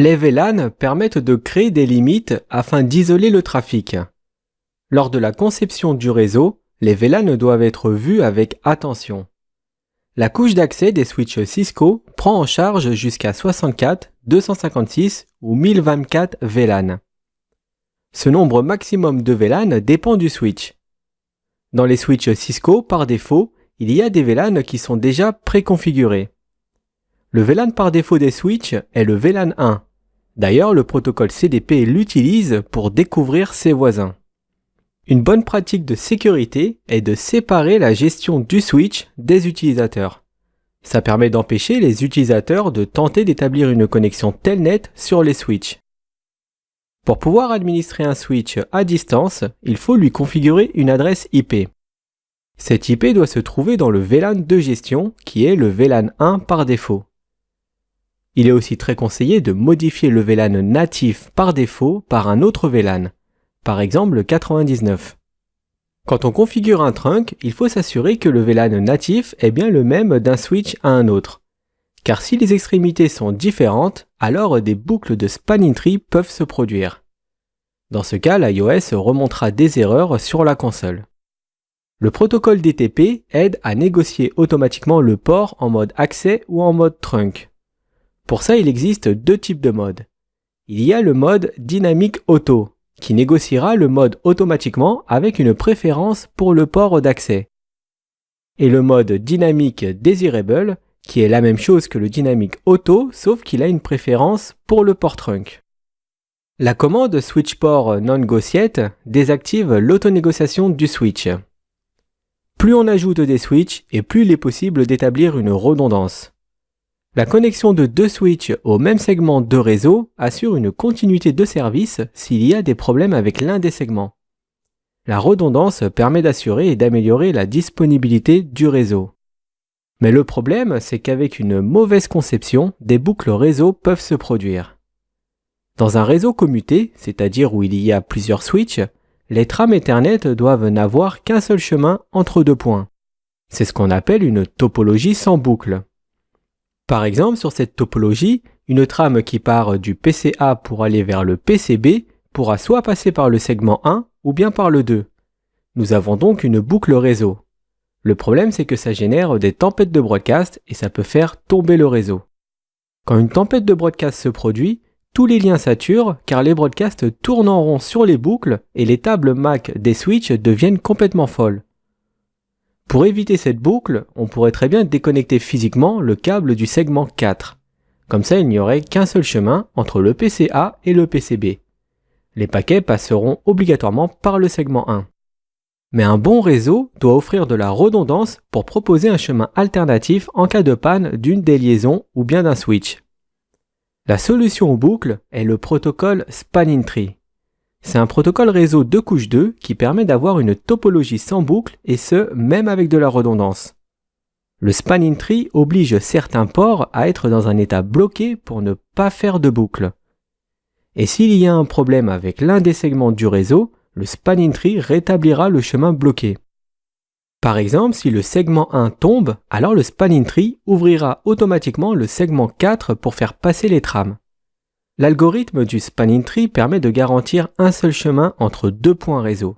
Les VLAN permettent de créer des limites afin d'isoler le trafic. Lors de la conception du réseau, les VLAN doivent être vus avec attention. La couche d'accès des switches Cisco prend en charge jusqu'à 64, 256 ou 1024 VLAN. Ce nombre maximum de VLAN dépend du switch. Dans les switches Cisco, par défaut, il y a des VLAN qui sont déjà préconfigurés. Le VLAN par défaut des switches est le VLAN 1. D'ailleurs, le protocole CDP l'utilise pour découvrir ses voisins. Une bonne pratique de sécurité est de séparer la gestion du switch des utilisateurs. Ça permet d'empêcher les utilisateurs de tenter d'établir une connexion telnet sur les switches. Pour pouvoir administrer un switch à distance, il faut lui configurer une adresse IP. Cette IP doit se trouver dans le VLAN de gestion, qui est le VLAN 1 par défaut. Il est aussi très conseillé de modifier le VLAN natif par défaut par un autre VLAN, par exemple le 99. Quand on configure un trunk, il faut s'assurer que le VLAN natif est bien le même d'un switch à un autre. Car si les extrémités sont différentes, alors des boucles de spanning tree peuvent se produire. Dans ce cas, l'iOS remontera des erreurs sur la console. Le protocole DTP aide à négocier automatiquement le port en mode accès ou en mode trunk. Pour ça, il existe deux types de modes. Il y a le mode Dynamic Auto, qui négociera le mode automatiquement avec une préférence pour le port d'accès. Et le mode Dynamic Desirable, qui est la même chose que le Dynamic Auto, sauf qu'il a une préférence pour le port trunk. La commande Switch Port Non-Gociate désactive l'autonégociation du switch. Plus on ajoute des switches et plus il est possible d'établir une redondance. La connexion de deux switches au même segment de réseau assure une continuité de service s'il y a des problèmes avec l'un des segments. La redondance permet d'assurer et d'améliorer la disponibilité du réseau. Mais le problème, c'est qu'avec une mauvaise conception, des boucles réseau peuvent se produire. Dans un réseau commuté, c'est-à-dire où il y a plusieurs switches, les trames Ethernet doivent n'avoir qu'un seul chemin entre deux points. C'est ce qu'on appelle une topologie sans boucle. Par exemple, sur cette topologie, une trame qui part du PCA pour aller vers le PCB pourra soit passer par le segment 1 ou bien par le 2. Nous avons donc une boucle réseau. Le problème, c'est que ça génère des tempêtes de broadcast et ça peut faire tomber le réseau. Quand une tempête de broadcast se produit, tous les liens saturent car les broadcasts tournent en rond sur les boucles et les tables MAC des switches deviennent complètement folles. Pour éviter cette boucle, on pourrait très bien déconnecter physiquement le câble du segment 4. Comme ça, il n'y aurait qu'un seul chemin entre le PCA et le PCB. Les paquets passeront obligatoirement par le segment 1. Mais un bon réseau doit offrir de la redondance pour proposer un chemin alternatif en cas de panne d'une des liaisons ou bien d'un switch. La solution aux boucles est le protocole Spanning Tree. C'est un protocole réseau de couche 2 qui permet d'avoir une topologie sans boucle et ce, même avec de la redondance. Le Spanning Tree oblige certains ports à être dans un état bloqué pour ne pas faire de boucle. Et s'il y a un problème avec l'un des segments du réseau, le Spanning Tree rétablira le chemin bloqué. Par exemple, si le segment 1 tombe, alors le Spanning Tree ouvrira automatiquement le segment 4 pour faire passer les trames. L'algorithme du Spanning Tree permet de garantir un seul chemin entre deux points réseau.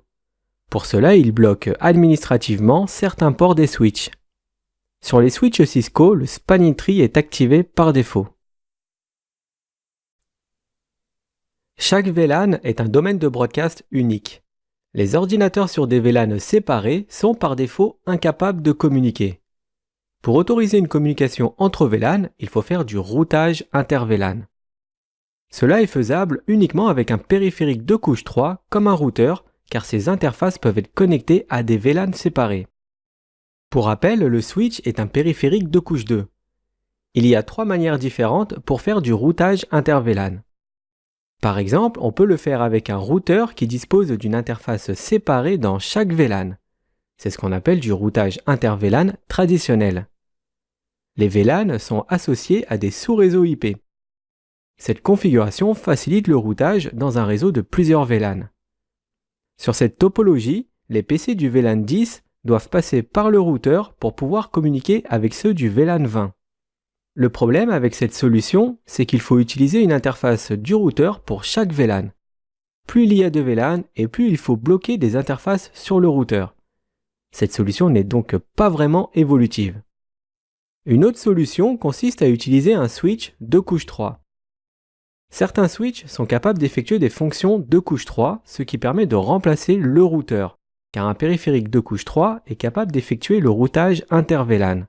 Pour cela, il bloque administrativement certains ports des switches. Sur les switches Cisco, le Spanning Tree est activé par défaut. Chaque VLAN est un domaine de broadcast unique. Les ordinateurs sur des VLAN séparés sont par défaut incapables de communiquer. Pour autoriser une communication entre VLAN, il faut faire du routage inter-VLAN. Cela est faisable uniquement avec un périphérique de couche 3 comme un routeur, car ces interfaces peuvent être connectées à des VLAN séparés. Pour rappel, le switch est un périphérique de couche 2. Il y a trois manières différentes pour faire du routage inter-VLAN. Par exemple, on peut le faire avec un routeur qui dispose d'une interface séparée dans chaque VLAN. C'est ce qu'on appelle du routage inter-VLAN traditionnel. Les VLAN sont associés à des sous-réseaux IP. Cette configuration facilite le routage dans un réseau de plusieurs VLAN. Sur cette topologie, les PC du VLAN 10 doivent passer par le routeur pour pouvoir communiquer avec ceux du VLAN 20. Le problème avec cette solution, c'est qu'il faut utiliser une interface du routeur pour chaque VLAN. Plus il y a de VLAN et plus il faut bloquer des interfaces sur le routeur. Cette solution n'est donc pas vraiment évolutive. Une autre solution consiste à utiliser un switch de couche 3. Certains switches sont capables d'effectuer des fonctions de couche 3, ce qui permet de remplacer le routeur, car un périphérique de couche 3 est capable d'effectuer le routage inter-VLAN.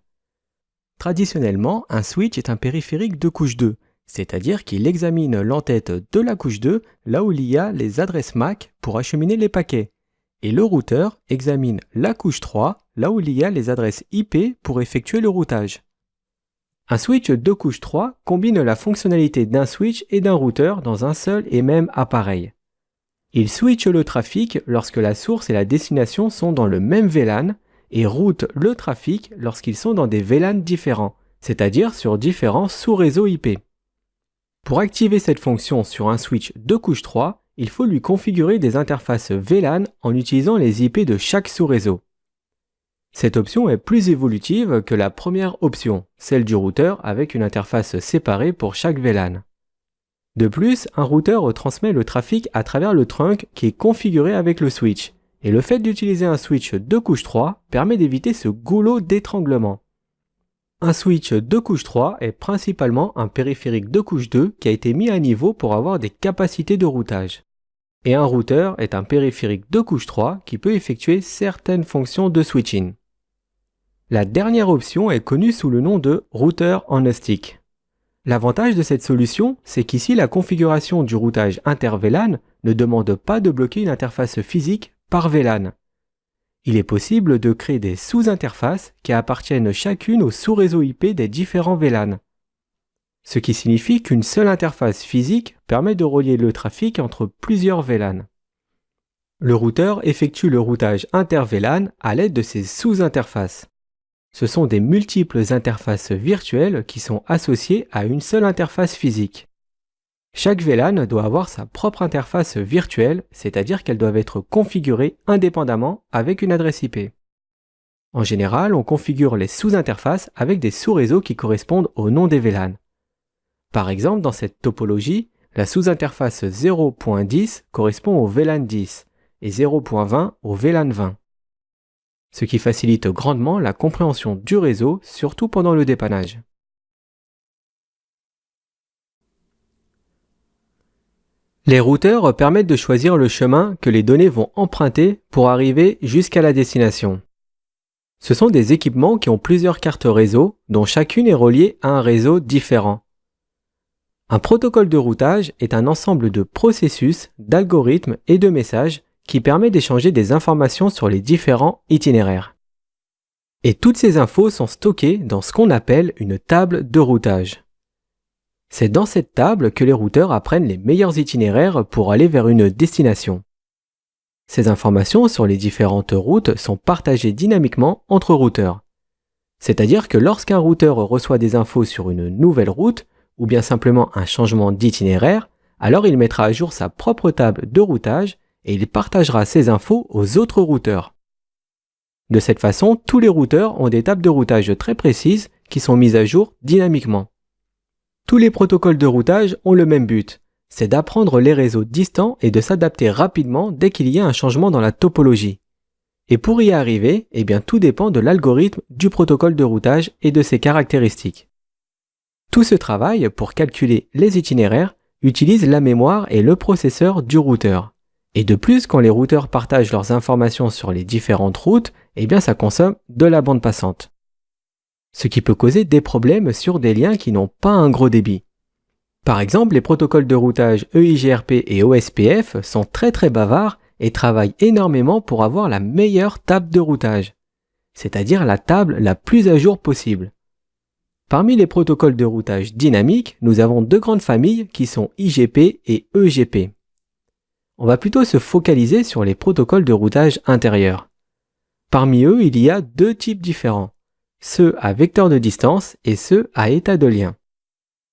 Traditionnellement, un switch est un périphérique de couche 2, c'est-à-dire qu'il examine l'entête de la couche 2 là où il y a les adresses MAC pour acheminer les paquets, et le routeur examine la couche 3 là où il y a les adresses IP pour effectuer le routage. Un switch de couche 3 combine la fonctionnalité d'un switch et d'un routeur dans un seul et même appareil. Il switche le trafic lorsque la source et la destination sont dans le même VLAN et route le trafic lorsqu'ils sont dans des VLAN différents, c'est-à-dire sur différents sous-réseaux IP. Pour activer cette fonction sur un switch de couche 3, il faut lui configurer des interfaces VLAN en utilisant les IP de chaque sous-réseau. Cette option est plus évolutive que la première option, celle du routeur avec une interface séparée pour chaque VLAN. De plus, un routeur retransmet le trafic à travers le trunk qui est configuré avec le switch, et le fait d'utiliser un switch de couche 3 permet d'éviter ce goulot d'étranglement. Un switch de couche 3 est principalement un périphérique de couche 2 qui a été mis à niveau pour avoir des capacités de routage. Et un routeur est un périphérique de couche 3 qui peut effectuer certaines fonctions de switching. La dernière option est connue sous le nom de routeur on a stick. L'avantage de cette solution, c'est qu'ici la configuration du routage inter-VLAN ne demande pas de bloquer une interface physique par VLAN. Il est possible de créer des sous-interfaces qui appartiennent chacune au sous-réseau IP des différents VLAN. Ce qui signifie qu'une seule interface physique permet de relier le trafic entre plusieurs VLAN. Le routeur effectue le routage inter-VLAN à l'aide de ces sous-interfaces. Ce sont des multiples interfaces virtuelles qui sont associées à une seule interface physique. Chaque VLAN doit avoir sa propre interface virtuelle, c'est-à-dire qu'elles doivent être configurées indépendamment avec une adresse IP. En général, on configure les sous-interfaces avec des sous-réseaux qui correspondent au nom des VLAN. Par exemple, dans cette topologie, la sous-interface 0.10 correspond au VLAN 10 et 0.20 au VLAN 20. Ce qui facilite grandement la compréhension du réseau, surtout pendant le dépannage. Les routeurs permettent de choisir le chemin que les données vont emprunter pour arriver jusqu'à la destination. Ce sont des équipements qui ont plusieurs cartes réseau, dont chacune est reliée à un réseau différent. Un protocole de routage est un ensemble de processus, d'algorithmes et de messages qui permet d'échanger des informations sur les différents itinéraires. Et toutes ces infos sont stockées dans ce qu'on appelle une table de routage. C'est dans cette table que les routeurs apprennent les meilleurs itinéraires pour aller vers une destination. Ces informations sur les différentes routes sont partagées dynamiquement entre routeurs. C'est-à-dire que lorsqu'un routeur reçoit des infos sur une nouvelle route, ou bien simplement un changement d'itinéraire, alors il mettra à jour sa propre table de routage et il partagera ces infos aux autres routeurs. De cette façon, tous les routeurs ont des tables de routage très précises qui sont mises à jour dynamiquement. Tous les protocoles de routage ont le même but, c'est d'apprendre les réseaux distants et de s'adapter rapidement dès qu'il y a un changement dans la topologie. Et pour y arriver, tout dépend de l'algorithme du protocole de routage et de ses caractéristiques. Tout ce travail pour calculer les itinéraires utilise la mémoire et le processeur du routeur. Et de plus, quand les routeurs partagent leurs informations sur les différentes routes, ça consomme de la bande passante. Ce qui peut causer des problèmes sur des liens qui n'ont pas un gros débit. Par exemple, les protocoles de routage EIGRP et OSPF sont très bavards et travaillent énormément pour avoir la meilleure table de routage, c'est-à-dire la table la plus à jour possible. Parmi les protocoles de routage dynamique, nous avons deux grandes familles qui sont IGP et EGP. On va plutôt se focaliser sur les protocoles de routage intérieur. Parmi eux, il y a deux types différents, ceux à vecteur de distance et ceux à état de lien.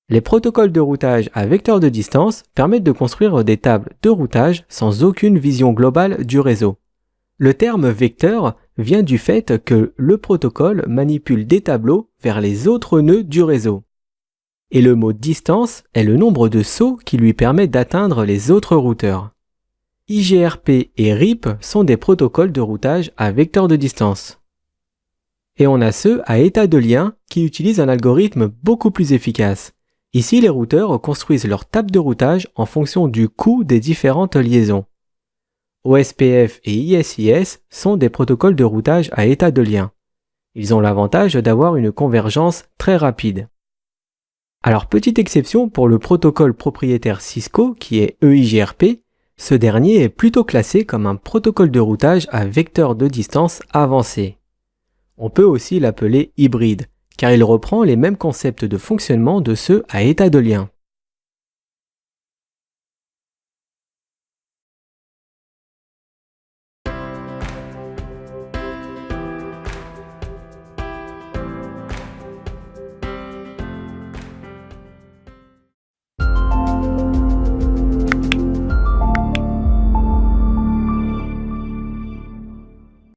Les protocoles de routage à vecteur de distance permettent de construire des tables de routage sans aucune vision globale du réseau. Le terme vecteur vient du fait que le protocole manipule des tableaux vers les autres nœuds du réseau. Et le mot distance est le nombre de sauts qui lui permet d'atteindre les autres routeurs. IGRP et RIP sont des protocoles de routage à vecteur de distance. Et on a ceux à état de lien qui utilisent un algorithme beaucoup plus efficace. Ici, les routeurs construisent leur table de routage en fonction du coût des différentes liaisons. OSPF et ISIS sont des protocoles de routage à état de lien. Ils ont l'avantage d'avoir une convergence très rapide. Alors, petite exception pour le protocole propriétaire Cisco qui est EIGRP, ce dernier est plutôt classé comme un protocole de routage à vecteur de distance avancé. On peut aussi l'appeler hybride, car il reprend les mêmes concepts de fonctionnement de ceux à état de lien.